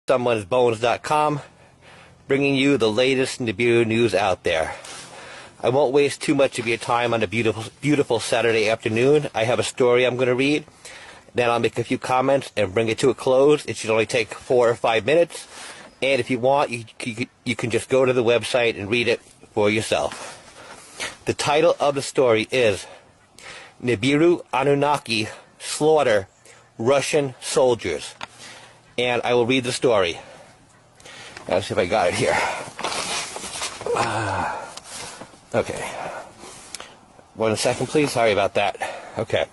someonesbones.com, bringing you the latest Nibiru news out there. I won't waste too much of your time on a beautiful Saturday afternoon. I have a story I'm going to read, then I'll make a few comments and bring it to a close. It should only take 4 or 5 minutes, and if you want, you can just go to the website and read it for yourself. The title of the story is Nibiru Anunnaki Slaughter Russian Soldiers. And I will read the story. Let's see if I got it here. Okay. 1 second, please. Sorry about that. Okay.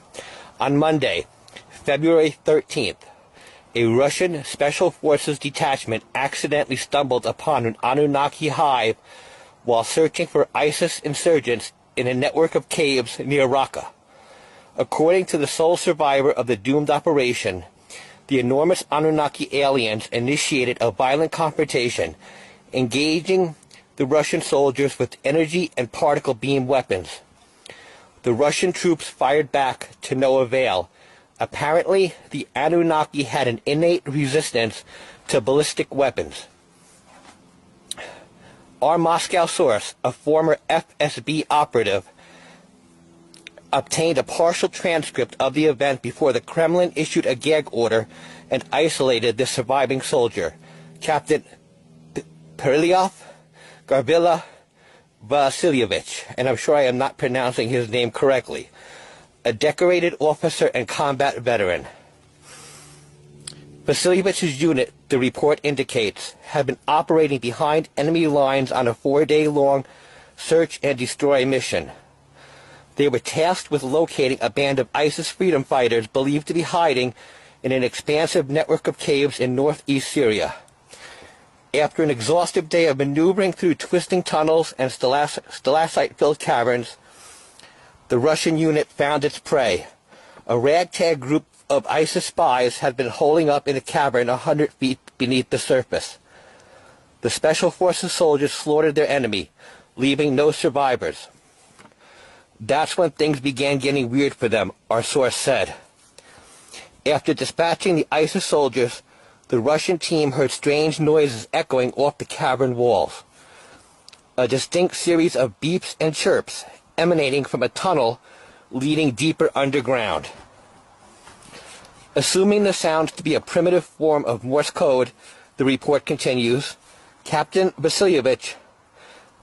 On Monday, February 13th, a Russian Special Forces detachment accidentally stumbled upon an Anunnaki hive while searching for ISIS insurgents in a network of caves near Raqqa. According to the sole survivor of the doomed operation, the enormous Anunnaki aliens initiated a violent confrontation, engaging the Russian soldiers with energy and particle beam weapons. The Russian troops fired back to no avail. Apparently, the Anunnaki had an innate resistance to ballistic weapons. Our Moscow source, a former FSB operative, obtained a partial transcript of the event before the Kremlin issued a gag order and isolated the surviving soldier, Captain Perylyov Garvila Vasilyevich, and I'm sure I am not pronouncing his name correctly, a decorated officer and combat veteran. Vasilyevich's unit, the report indicates, had been operating behind enemy lines on a 4-day-long search and destroy mission. They were tasked with locating a band of ISIS freedom fighters believed to be hiding in an expansive network of caves in northeast Syria. After an exhaustive day of maneuvering through twisting tunnels and stalactite-filled caverns, the Russian unit found its prey. A ragtag group of ISIS spies had been holing up in a cavern 100 feet beneath the surface. The Special Forces soldiers slaughtered their enemy, leaving no survivors. That's when things began getting weird for them, our source said. After dispatching the ISIS soldiers, the Russian team heard strange noises echoing off the cavern walls. A distinct series of beeps and chirps emanating from a tunnel leading deeper underground. Assuming the sounds to be a primitive form of Morse code, the report continues, Captain Vasilyevich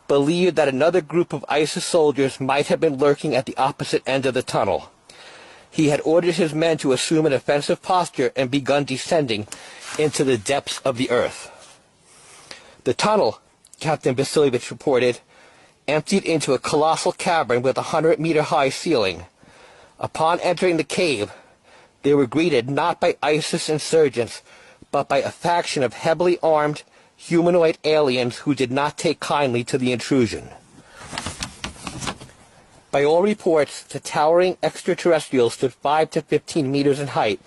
believed that another group of ISIS soldiers might have been lurking at the opposite end of the tunnel. He had ordered his men to assume an offensive posture and begun descending into the depths of the earth. The tunnel, Captain Vasilyevich reported, emptied into a colossal cavern with a 100-meter-high ceiling. Upon entering the cave, they were greeted not by ISIS insurgents, but by a faction of heavily armed, humanoid aliens who did not take kindly to the intrusion. By all reports, the towering extraterrestrials stood 5 to 15 meters in height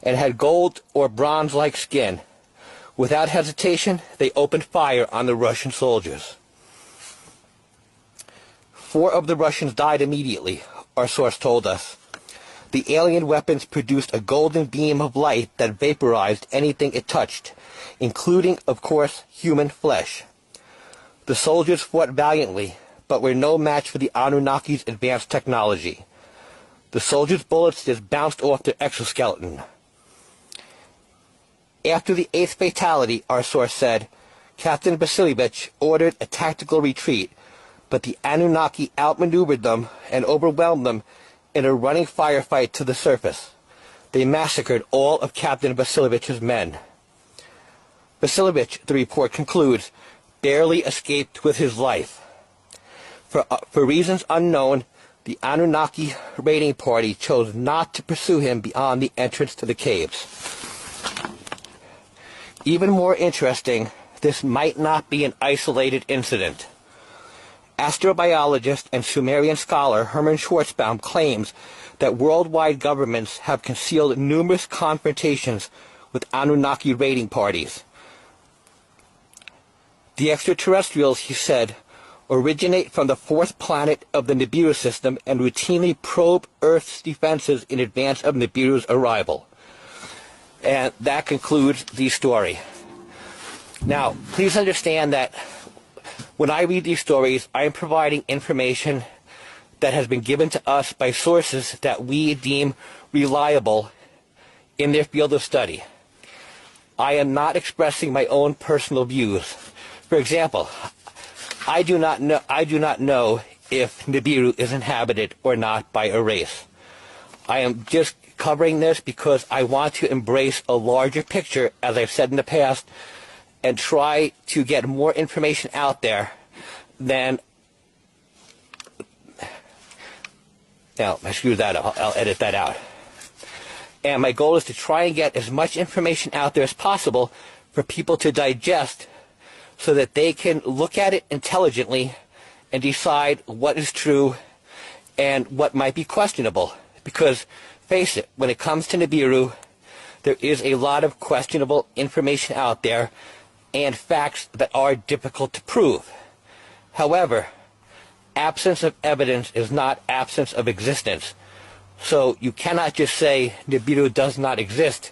and had gold or bronze-like skin. Without hesitation, they opened fire on the Russian soldiers. 4 of the Russians died immediately, our source told us. The alien weapons produced a golden beam of light that vaporized anything it touched, including, of course, human flesh. The soldiers fought valiantly, but were no match for the Anunnaki's advanced technology. The soldiers' bullets just bounced off their exoskeleton. After the 8th fatality, our source said, Captain Vasilyevich ordered a tactical retreat, but the Anunnaki outmaneuvered them and overwhelmed them in a running firefight to the surface. They massacred all of Captain Vasilyevich's men. Vasilyevich, the report concludes, barely escaped with his life. For reasons unknown, the Anunnaki raiding party chose not to pursue him beyond the entrance to the caves. Even more interesting, this might not be an isolated incident. Astrobiologist and Sumerian scholar Hermann Schwarzbaum claims that worldwide governments have concealed numerous confrontations with Anunnaki raiding parties. The extraterrestrials, he said, originate from the 4th planet of the Nibiru system and routinely probe Earth's defenses in advance of Nibiru's arrival. And that concludes the story. Now, please understand that when I read these stories, I am providing information that has been given to us by sources that we deem reliable in their field of study. I am not expressing my own personal views. For example, I do not know if Nibiru is inhabited or not by a race. I am just covering this because I want to embrace a larger picture, as I've said in the past, and try to get more information out there than... Now, I screwed that up. I'll edit that out. And my goal is to try and get as much information out there as possible for people to digest so that they can look at it intelligently and decide what is true and what might be questionable. Because, face it, when it comes to Nibiru, there is a lot of questionable information out there and facts that are difficult to prove. However, absence of evidence is not absence of existence. So you cannot just say Nibiru does not exist